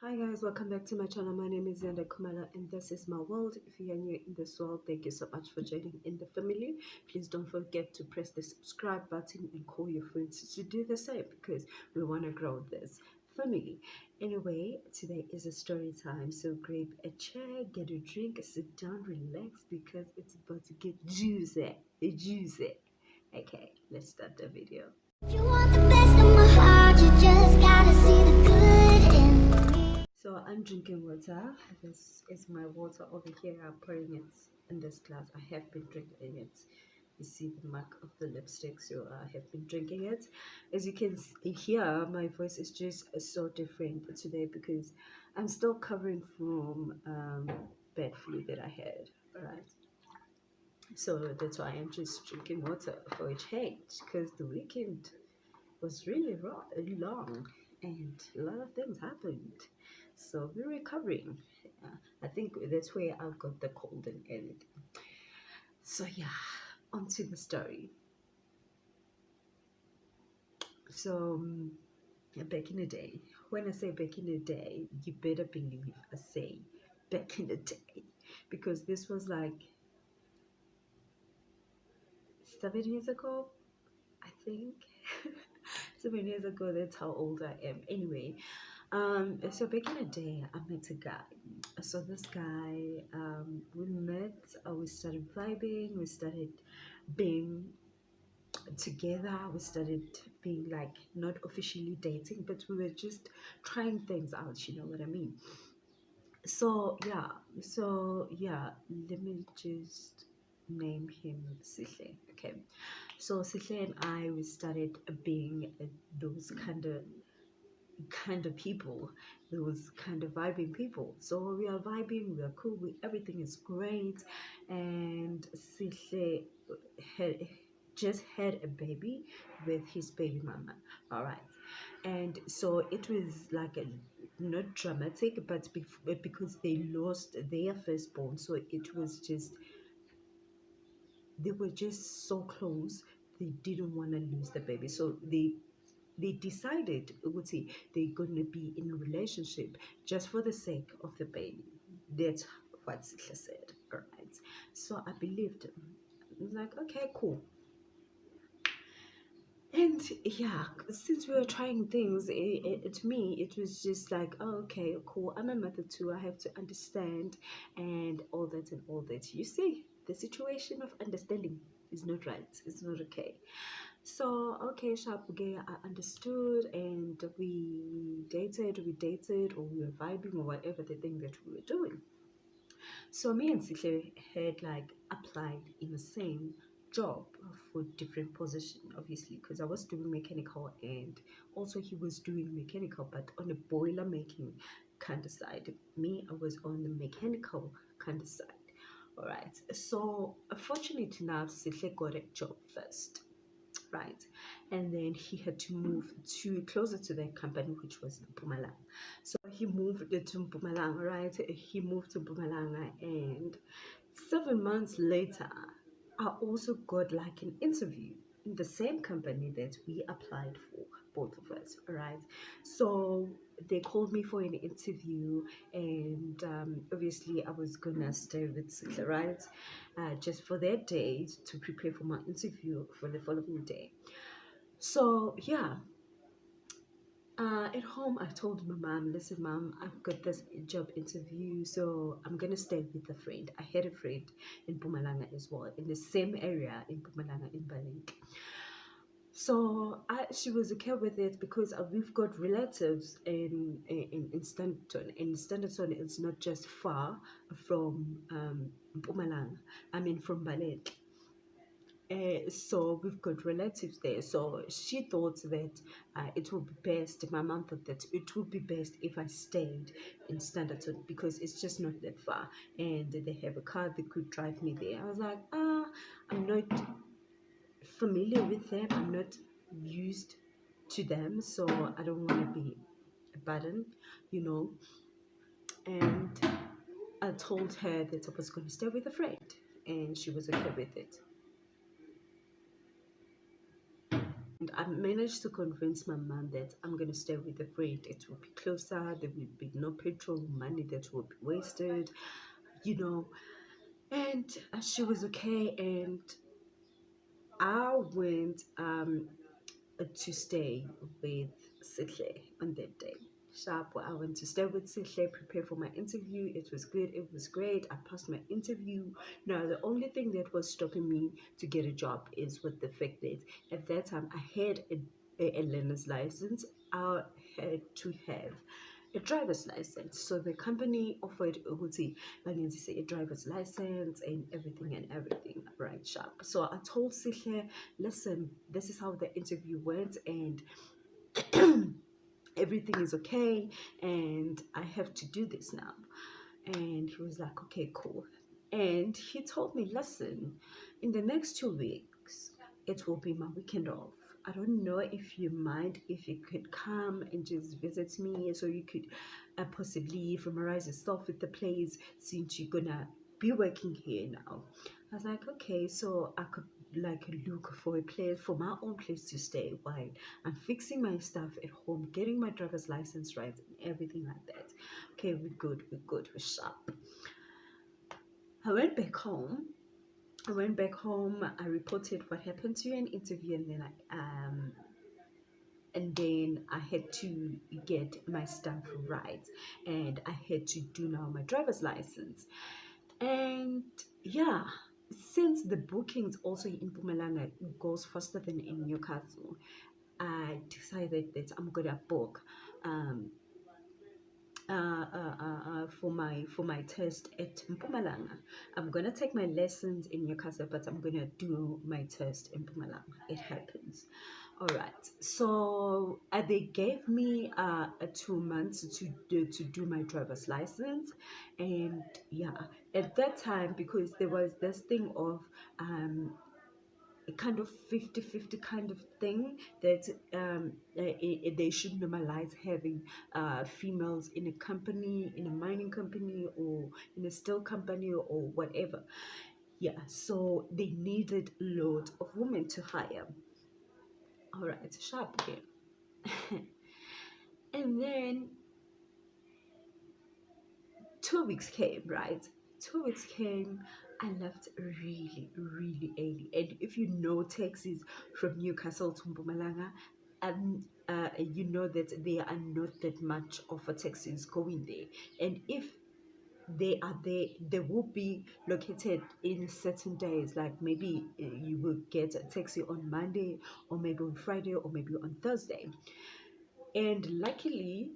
Hi guys, welcome back to my channel. My name is Yanda Kumala and this is my world. If you are new in this world, thank you so much for joining in the family. Please don't forget to press the subscribe button and call your friends to do the same because we want to grow this family. Anyway, today is a story time, so grab a chair, get a drink, sit down, relax because it's about to get juicy. Juicy. Okay, let's start the video. If you want the best of my heart, you just gotta see the good in me. So I'm drinking water. This is my water over here. I'm pouring it in this glass. I have been drinking it. You see the mark of the lipstick, so I have been drinking it. As you can hear, my voice is just so different today because I'm still covering from bad flu that I had. All right. So that's why I'm just drinking water for a change because the weekend was really long and a lot of things happened. So we're recovering. I think that's where I've got the cold and everything. So yeah, on to the story. So back in the day, when I say back in the day, you better believe I say back in the day because this was like 7 years ago, I think. 7 years ago, that's how old I am. Anyway, so back in the day, I met a guy. So this guy, we met, we started vibing, we started being together, we started being like not officially dating, but we were just trying things out, you know what I mean? So yeah, let me just name him Sihle. Okay. So Sihle and I, we started being those kind of people, those kind of vibing people. So we are vibing, we are cool, everything is great. And Sihle had just had a baby with his baby mama. All right. And so it was like a not dramatic, but because they lost their firstborn, so it was just they were just so close. They didn't want to lose the baby, so they decided ukuthi they're going to be in a relationship just for the sake of the baby. That's what Sihle said. All right. So I believed him. I was like, okay, cool. And yeah, since we were trying things, to me, it was just like, oh, okay, cool. I'm a mother too. I have to understand and all that and all that. You see, the situation of understanding is not right. It's not okay. So, okay, sharp, okay, I understood, and we dated, or we were vibing, or whatever the thing that we were doing. So me and Sihle had like applied in the same job for different position, obviously, because I was doing mechanical and also he was doing mechanical, but on the boiler making kind of side. Me, I was on the mechanical kind of side. All right. So fortunately enough, Sihle got a job first, right? And then he had to move to closer to the company, which was Mpumalanga. So he moved to Mpumalanga, right? He moved to Mpumalanga, and 7 months later, I also got like an interview in the same company that we applied for, both of us, right? So they called me for an interview, and obviously I was gonna stay with Sila, right? Just for that day to prepare for my interview for the following day. So yeah, at home, I told my mom, listen, mom, I've got this job interview, so I'm gonna stay with a friend. I had a friend in Pumalanga as well, in the same area in Pumalanga in Balink. So she was okay with it because we've got relatives in Standerton. And Standerton is not just far from Pumalanga. I mean, from Balink. So we've got relatives there. So she thought that it would be best. My mom thought that it would be best if I stayed in Standerton because it's just not that far, and they have a car that could drive me there. I was like, I'm not familiar with them. I'm not used to them, so I don't want to be a burden, you know. And I told her that I was going to stay with a friend, and she was okay with it. I managed to convince my mom that I'm gonna stay with a friend. It will be closer. There will be no petrol money that will be wasted, you know. And she was okay, and I went to stay with Sihle on that day. Sharp, I went to stay with Sihle, prepare for my interview. It was good, it was great. I passed my interview. Now, the only thing that was stopping me to get a job is with the fact that at that time I had a learner's license. I had to have a driver's license. So the company offered Uhuti say a driver's license and everything, right? Sharp. So I told Sihle, listen, this is how the interview went, and everything is okay, and I have to do this now. And he was like, okay, cool. And he told me, listen, in the next 2 weeks, it will be my weekend off. I don't know if you mind if you could come and just visit me so you could possibly familiarize yourself with the place since you're gonna be working here now. I was like, okay, so I could like look for a place for my own place to stay while I'm fixing my stuff at home, getting my driver's license right and everything like that. Okay, we're good, we're sharp. I went back home. I reported what happened to an interview, and then I had to get my stuff right, and I had to do now my driver's license. And yeah, since the bookings also in Pumalanga goes faster than in Newcastle, I decided that I'm gonna book um, for my test at Mpumalanga. I'm gonna take my lessons in Newcastle, but I'm gonna do my test in Mpumalanga. It happens. All right. So they gave me 2 months to do my driver's license, and yeah, at that time because there was this thing of a kind of 50-50 kind of thing that they should normalize having females in a company, in a mining company or in a steel company or whatever. Yeah, so they needed a lot of women to hire. All right, sharp here. And then 2 weeks came, right? 2 weeks came. I left really, really early. And if you know taxis from Newcastle to Mpumalanga, you know that there are not that much of a taxis going there. And if they are there, they will be located in certain days. Like maybe you will get a taxi on Monday, or maybe on Friday, or maybe on Thursday. And luckily,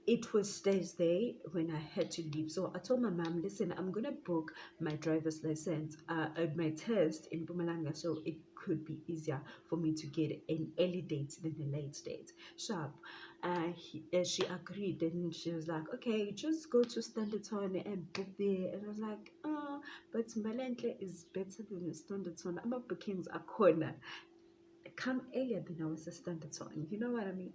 it was Thursday when I had to leave. So I told my mom, listen, I'm going to book my driver's license, my test in Bumalanga, so it could be easier for me to get an early date than a late date. Sharp. She agreed, and she was like, okay, just go to Standerton and book there. And I was like, oh, but Malentle is better than Standerton. I'm up bookings a corner. Come earlier than I was a Standerton. You know what I mean?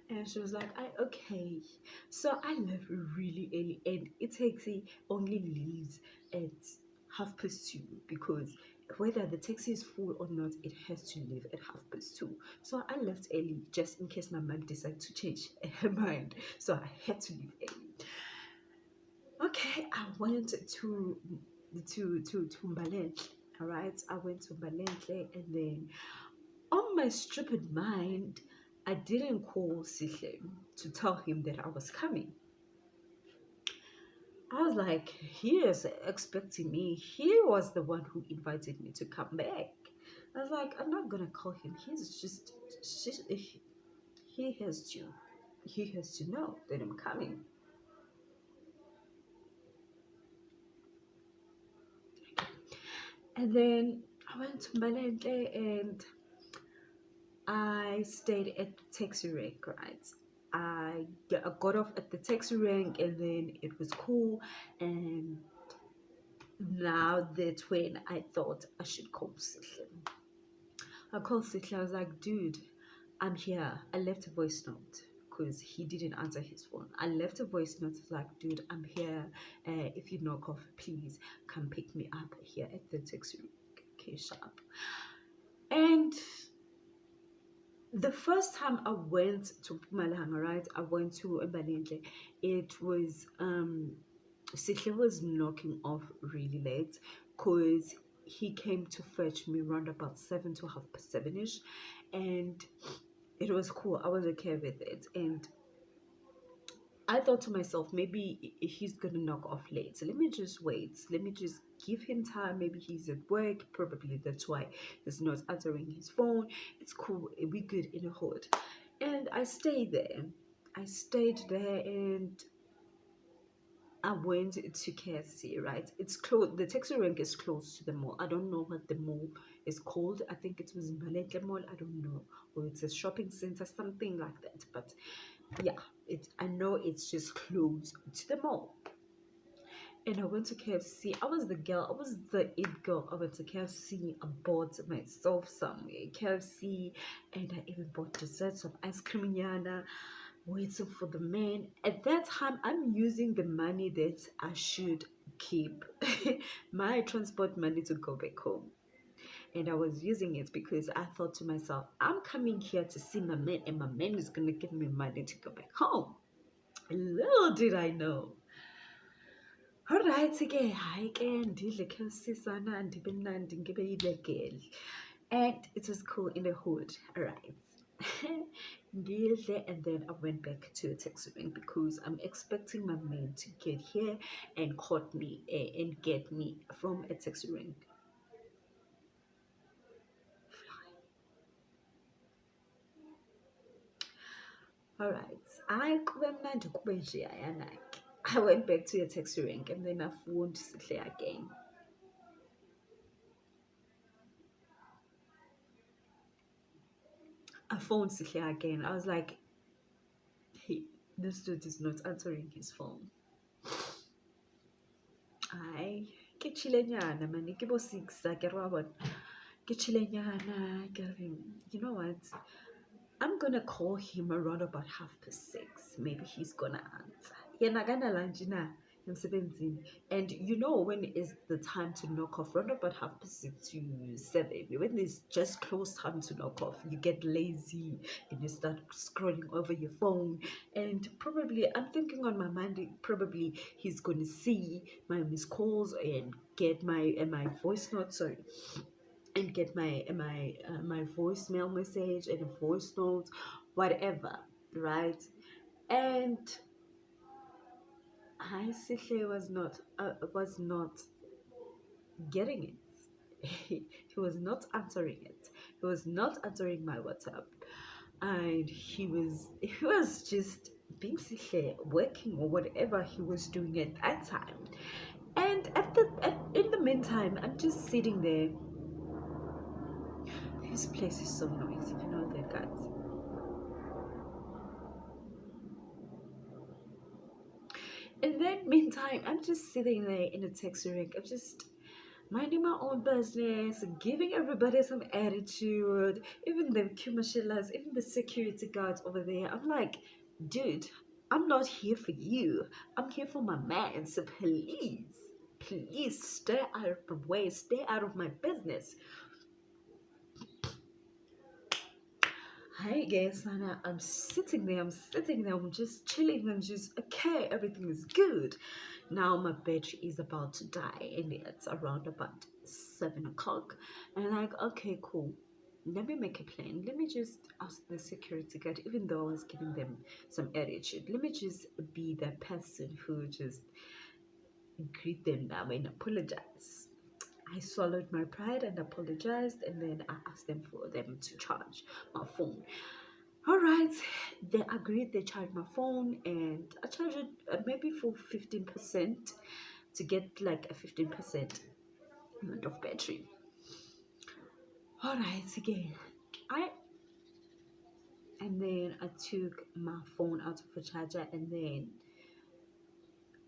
And she was like, okay. So I left really early, and it taxi only leaves at 2:30 because whether the taxi is full or not, it has to leave at 2:30. So I left early just in case my mom decided to change her mind. So I had to leave early. Okay, I went to Mbalenhle. All right, I went to Mbalenhle, and then on my stupid mind, I didn't call Sihle to tell him that I was coming. I was like, he is expecting me. He was the one who invited me to come back. I was like, I'm not gonna call him. He has to know that I'm coming. And then I went to Malente and I stayed at the taxi rank, right? I got off at the taxi rank, and then it was cool. And now that's when I thought I should call Sihle. I called Sihle. I was like, dude, I'm here. I left a voice note because he didn't answer his phone. I left a voice note. I was like, dude, I'm here. If you knock off, please come pick me up here at the taxi rank. Okay, sharp. And the first time I went to Malanga, right? I went to Mbalinde. It was Sihle was knocking off really late because he came to fetch me around about 7 to half past 7ish, and it was cool. I was okay with it, and I thought to myself, maybe he's gonna knock off late. So let me just wait. Let me just give him time. Maybe he's at work. Probably that's why he's not answering his phone. It's cool. We good in a hood. And I stayed there. I stayed there and I went to KFC, right? It's close. The taxi rank is close to the mall. I don't know what the mall is called. I think it was Mbalete Mall. I don't know. Or it's a shopping center, something like that. But yeah, I know it's just close to the mall. And I went to KFC. I was the girl. I was the it girl. I went to KFC. I bought myself some KFC, and I even bought dessert, some ice cream, yana, waiting for the man. At that time, I'm using the money that I should keep, my transport money to go back home. And I was using it because I thought to myself, I'm coming here to see my man, and my man is gonna give me money to go back home. Little did I know. Alright, ke hayi ke ndidle khawusisana ndibe mnandi ngibe yibegeli. And it was cool in the hood. Alright. Ngidle, and then I went back to the taxi rank because I'm expecting my man to get here and caught me and get me from a taxi rank. Alright. I kube mnandi kube nje ayanaki. I went back to a taxi rank and then I phoned Sihle again. I phoned Sihle again. I was like, hey, this dude is not answering his phone. Ay, ke chilenyana man, ke bo 6 ke robot. Ke chilenyana, you know what? I'm gonna call him around about 6:30. Maybe he's gonna answer. Yena kanalanje na emsebenzini. And you know when is the time to knock off? Around about 6:30 to 7. When it's just close time to knock off, you get lazy and you start scrolling over your phone. And probably I'm thinking on my mind, probably he's gonna see my missed calls and get my voice note. Sorry, and get my voicemail message and a voice note, whatever, right? And I Sihle was not getting it. He was not answering it. He was not answering my WhatsApp, and he was just being Sihle, working or whatever he was doing at that time. And in the meantime, I'm just sitting there. This place is so noisy, you know that, guys. And then, meantime, I'm just sitting there in the taxi rank. I'm just minding my own business, giving everybody some attitude, even the Kumashilas, even the security guards over there. I'm like, dude, I'm not here for you. I'm here for my man. So please stay out of the way. Stay out of my business. Hi guys, Sana. I'm sitting there. I'm just chilling. I'm just okay. Everything is good. Now my battery is about to die, and it's around about 7 o'clock. And I'm like, okay, cool. Let me make a plan. Let me just ask the security guard, even though I was giving them some attitude. Let me just be that person who just greet them now and apologize. I swallowed my pride and apologized, and then I asked them for them to charge my phone. All right, they agreed. They charged my phone, and I charged it maybe for 15% to get like a 15% amount of battery. All right, again, I and then I took my phone out of the charger, and then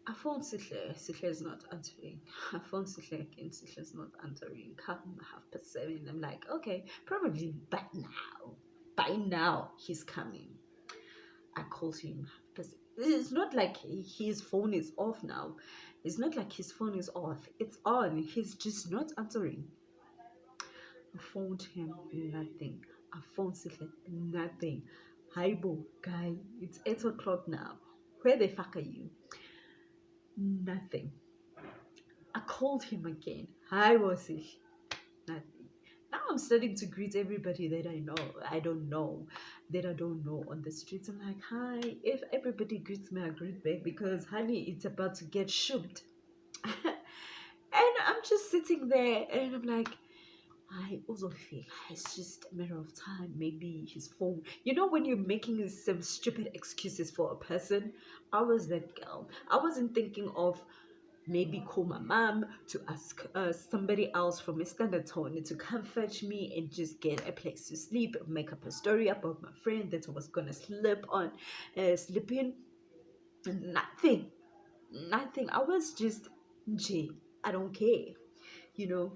I phoned Sihle. Sihle is not answering. I phoned Sihle again. Sihle is not answering. Come 7:30. I'm like, okay, probably by now he's coming. I called him. It's not like his phone is off now. It's not like his phone is off. It's on. He's just not answering. I phoned him, nothing. I phoned Sihle, nothing. Haibo, guy, it's 8 o'clock now. Where the fuck are you? Nothing. I called him again. Hi, Wasish. Nothing. Now I'm starting to greet everybody that I don't know, that I don't know on the streets. I'm like, hi. If everybody greets me, I greet back because, honey, it's about to get shooped. And I'm just sitting there and I'm like, I also feel it's just a matter of time. Maybe his phone. You know, when you're making some stupid excuses for a person, I was that girl. I wasn't thinking of maybe call my mom to ask somebody else from a standard tone to come fetch me and just get a place to sleep, make up a story about my friend that I was gonna sleep in. Nothing, nothing. I was just, gee, I don't care, you know.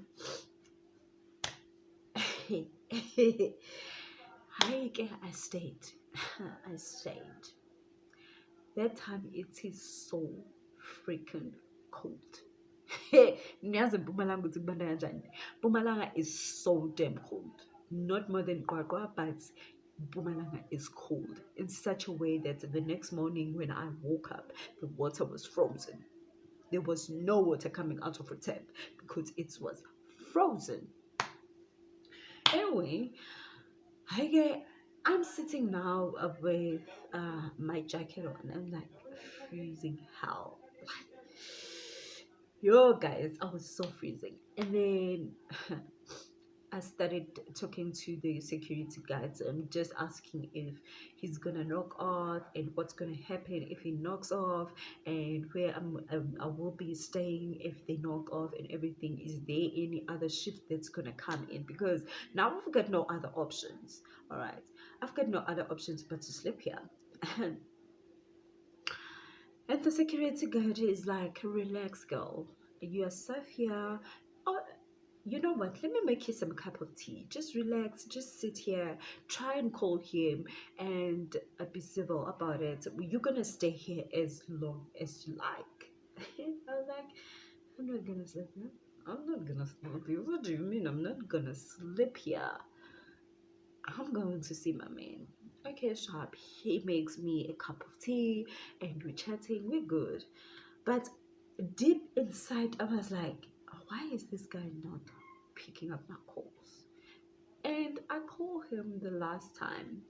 I stayed. I stayed. That time it is so freaking cold. Niyazi Mpumalanga ukuthi kubanda kanjani. Mpumalanga is so damn cold. Not more than Gwagwa, but Mpumalanga is cold in such a way that the next morning when I woke up, the water was frozen. There was no water coming out of a tap because it was frozen. Anyway, I'm sitting now with my jacket on. I'm like freezing hell. Yo, guys, I was so freezing. And then I started talking to the security guards and just asking if he's gonna knock off and what's gonna happen if he knocks off and where I will be staying if they knock off and everything. Is there any other shift that's gonna come in? Because now I've got no other options. All right, I've got no other options but to sleep here. And the security guard is like, relax, girl. You are safe here. Oh, you know what? Let me make you some cup of tea. Just relax. Just sit here. Try and call him and be civil about it. You're gonna stay here as long as you like. I was like, I'm not gonna sleep here. I'm not gonna sleep here. What do you mean? I'm not gonna sleep here. I'm going to see my man. Okay, sharp. He makes me a cup of tea and we're chatting. We're good. But deep inside, I was like, why is this guy not picking up my calls? And I called him the last time.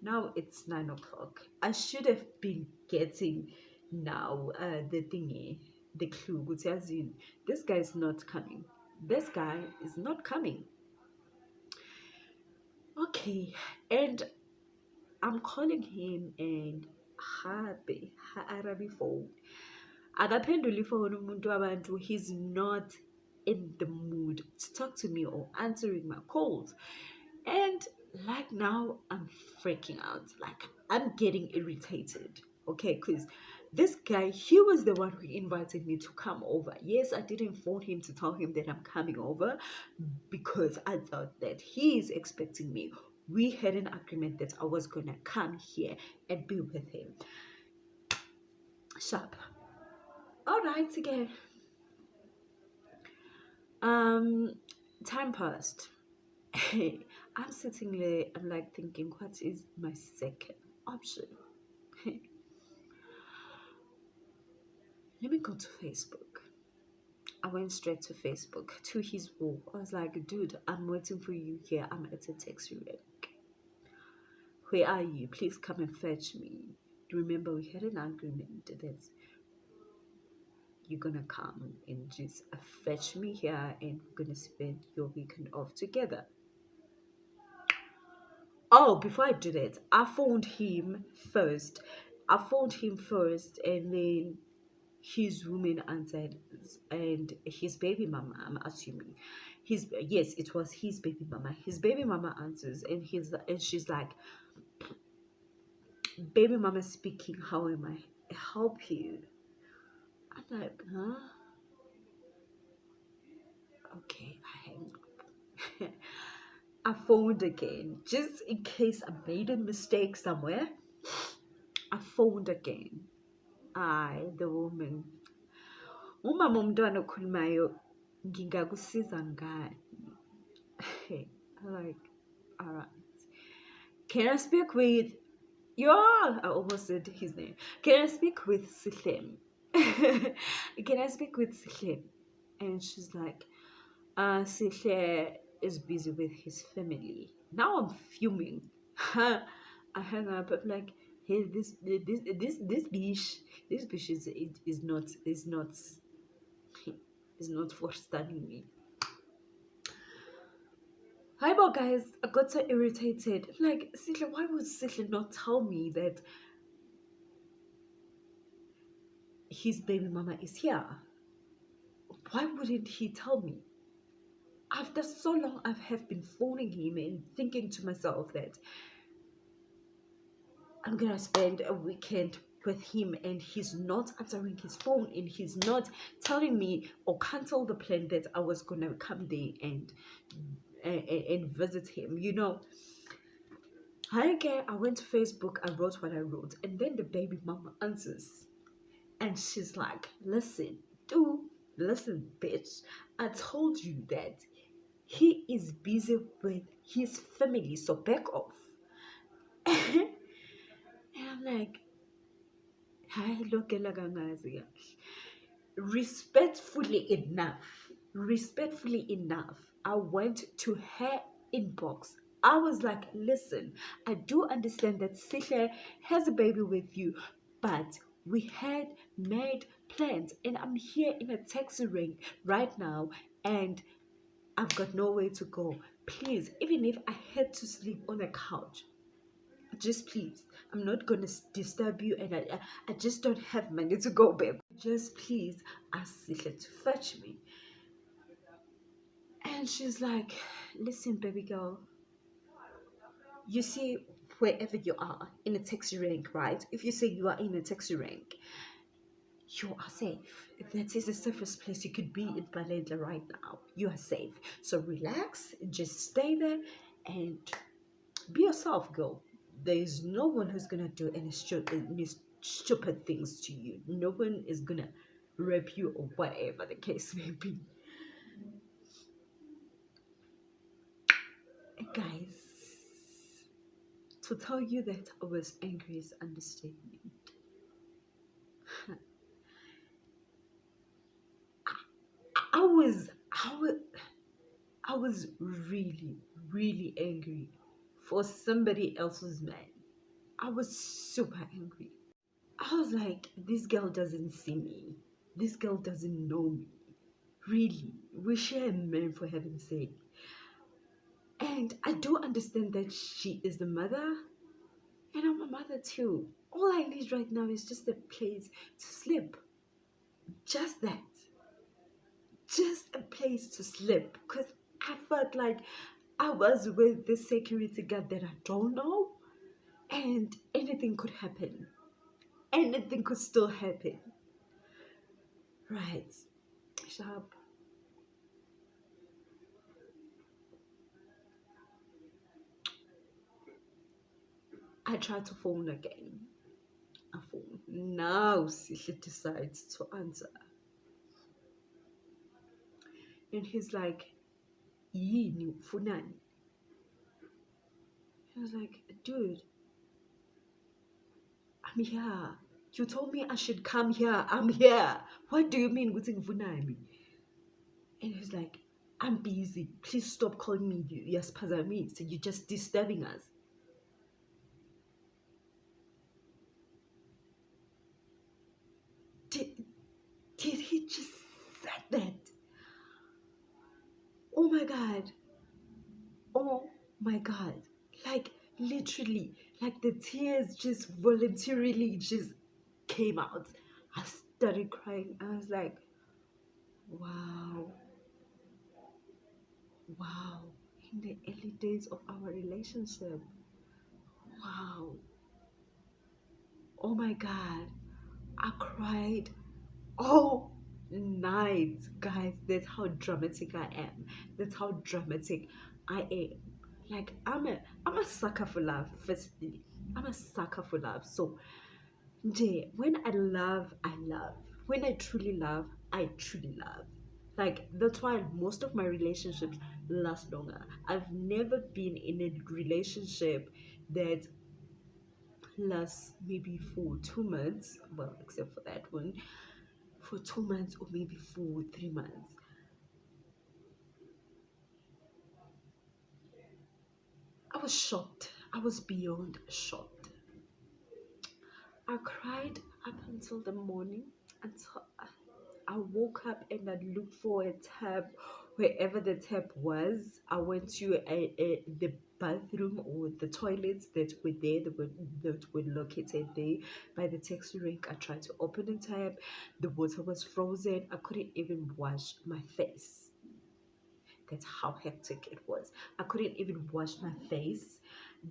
Now it's 9 o'clock. I should have been getting now the thingy, the clue. This guy is not coming. This guy is not coming. Okay, and I'm calling him and happy arabi phone. Akaphendula ifone umuntu wabantu. He's not in the mood to talk to me or answering my calls. And like now I'm freaking out. Like I'm getting irritated. Okay, because this guy, he was the one who invited me to come over. Yes, I didn't phone him to tell him that I'm coming over because I thought that he is expecting me. We had an agreement that I was gonna come here and be with him. Sharp. All right, again. Um, time passed. I'm sitting there. I'm like thinking, what is my second option? Let me go to Facebook. I went straight to Facebook to his wall. I was like, dude, I'm waiting for you here. I'm at a taxi rank. Where are you? Please come and fetch me. Remember, we had an agreement that you're gonna come and just fetch me here and we're gonna spend your weekend off together. Oh, before I do that, I phoned him first. And then his woman answered, and his baby mama, I'm assuming. Yes, it was his baby mama. His baby mama answers, and she's like, baby mama speaking, how am I help you? I'm like, huh? Okay, I hang up. I phoned again, just in case I made a mistake somewhere. I phoned again. The woman. Umama umntwana okhulumayo, ngingakusiza ngani? okay. I'm like, all right. Can I speak with you? I almost said his name. Can I speak with Sihlem? Can I speak with Sihlem? And she's like, Sihle is busy with his family. Now I'm fuming. I hang up. I'm like, hey, this bitch is not for studying me. Hi, bro, guys. I got so irritated. Like, Sihle, why would Sihle not tell me that his baby mama is here? Why wouldn't he tell me? After so long, I have been phoning him and thinking to myself that I'm gonna spend a weekend with him, and he's not answering his phone, and he's not telling me or cancel the plan that I was gonna come there and visit him. You know, I care. I went to Facebook. I wrote what I wrote, and then the baby mama answers, and she's like, "Listen, listen, bitch. I told you that he is busy with his family, so back off." And I'm like, "Hi, look, respectfully enough, I went to her inbox. I was like, listen, I do understand that Sihle has a baby with you, but we had made plans, and I'm here in a taxi rank right now, and I've got nowhere to go. Please, even if I had to sleep on a couch, just please, I'm not gonna disturb you, and I just don't have money to go back. Just please ask Sihle to fetch me." And she's like, listen, baby girl, you see, wherever you are in a taxi rank, right? If you say you are in a taxi rank, you are safe. That is the safest place you could be in Balenda right now. You are safe. So relax, just stay there and be yourself, girl. There is no one who's gonna do any stupid things to you. No one is gonna rape you or whatever the case may be. Guys, to tell you that I was angry is understatement. I was, I was, I was really, really angry for somebody else's man. I was super angry. I was like, this girl doesn't see me. This girl doesn't know me. Really, we share a man, for heaven's sake. And I do understand that she is the mother, and I'm a mother too. All I need right now is just a place to sleep. Just that. Just a place to sleep. Because I felt like I was with the security guard that I don't know, and anything could happen. Anything could still happen. Right. Sharp. I tried to phone again. I phone. Now she decides to answer. And he's like, Yini Funani. I was like, dude, I'm here. You told me I should come here. I'm here. What do you mean with Funani? And he's like, I'm busy. Please stop calling me Yes Pazami. So you're just disturbing us. Did he just say that? Oh my god. Oh my god. Like literally, like the tears just voluntarily just came out. I started crying. I was like, wow. Wow. In the early days of our relationship. Wow. Oh my god. I cried all night. Guys, that's how dramatic I am. That's how dramatic I am. Like I'm a sucker for love, firstly. I'm a sucker for love. So when I love, I love. When I truly love, I truly love. Like that's why most of my relationships last longer. I've never been in a relationship that lasts maybe for 2 months. Well, except for that one, for 2 months or maybe for 3 months. I was shocked. I was beyond shocked. I cried up until the morning, until I woke up and I looked for a tap wherever the tap was. I went to the bathroom or the toilets that were there, that were located there by the taxi rank. I tried to open the tap. The water was frozen. I couldn't even wash my face. That's how hectic it was. I couldn't even wash my face.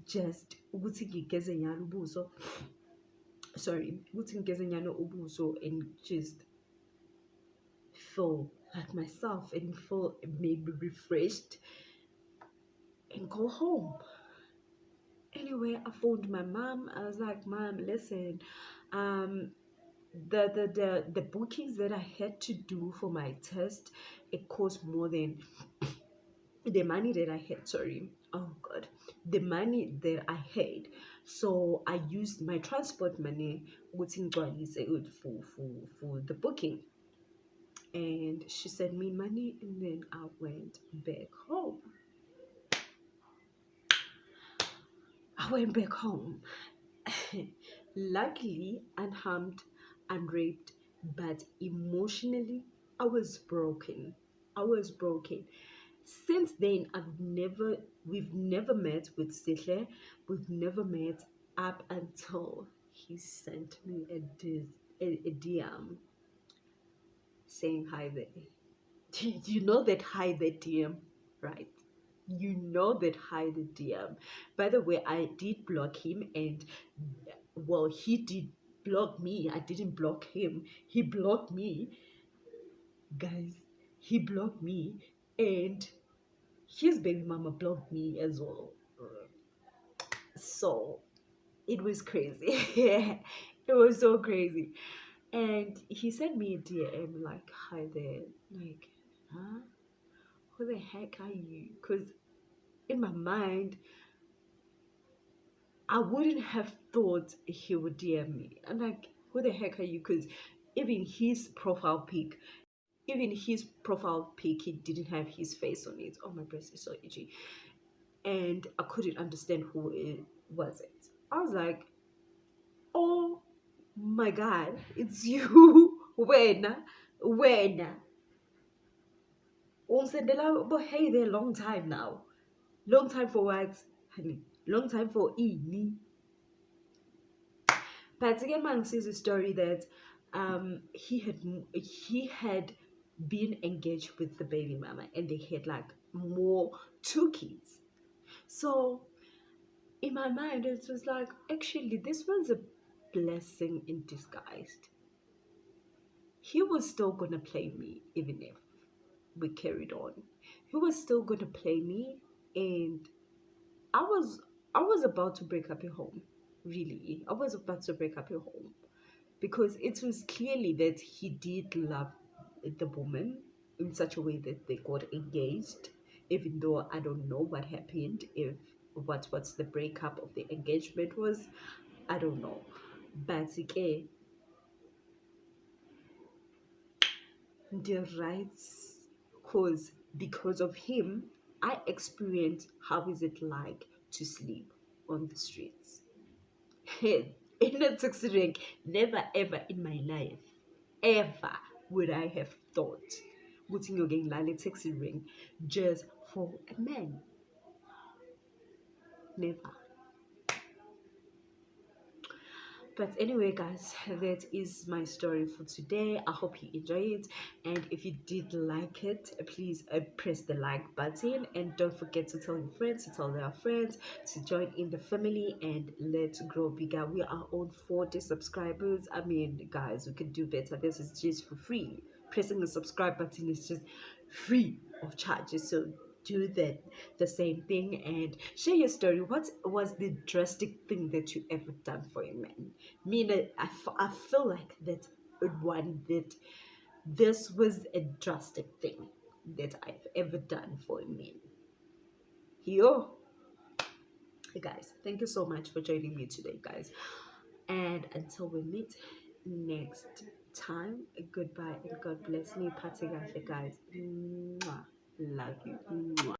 Just ukuthi ngigeze nyalo ubuso. Sorry, ukuthi ngigeze nyalo ubuso and just feel like myself and feel maybe refreshed and go home. Anyway, I phoned my mom. I was like, Mom, listen, um, the bookings that I had to do for my test, it cost more than the money that I had. Sorry, oh God, the money that I had. So I used my transport money for the booking. And she sent me money, and then I went back home. I went back home. Luckily, unharmed, unraped, but emotionally, I was broken. I was broken. Since then, we've never met with Sihle. We've never met up until he sent me a DM saying hi there. You know that hi there DM, right? You know that hi the DM. By the way, I did block him, and well, he did block me. I didn't block him. He blocked me, guys. He blocked me, and his baby mama blocked me as well. So it was crazy. It was so crazy. And he sent me a DM like, "Hi there." Like, huh? Who the heck are you? Because in my mind, I wouldn't have thought he would DM me. I'm like, who the heck are you? Because even his profile pic, he didn't have his face on it. Oh, my breast is so itchy. And I couldn't understand who it was. I was like, oh my God, it's you. When? When? But hey, there, long time now. Long time for what, honey? Long time for E. But again, man says a story that he had been engaged with the baby mama, and they had like more two kids. So in my mind, it was like, actually, this was a blessing in disguise. He was still gonna play me even if we carried on. He was still gonna play me, and I was I was about to break up a home. Really, I was about to break up a home because it was clearly that he did love the woman in such a way that they got engaged, even though I don't know what happened, if what's the breakup of the engagement was, I don't know. But okay, the rights, because of him, I experienced how is it like to sleep on the streets. In a toxic rank, never ever in my life, ever would I have thought putting your gang lale taxi ring just for a man. Never. But anyway, guys, that is my story for today. I hope you enjoy it, and if you did like it, please press the like button, and don't forget to tell your friends, to tell their friends, to join in the family, and let's grow bigger. We are on 40 subscribers. I mean, guys, we could do better. This is just for free. Pressing the subscribe button is just free of charges, so do the same thing and share your story. What was the drastic thing that you ever done for a man? Me, I feel like that one that This was a drastic thing that I've ever done for a man. Yo, hey guys, thank you so much for joining me today, guys. And until we meet next time, goodbye and God bless me. Parting guys. Mwah. Love you. Mwah.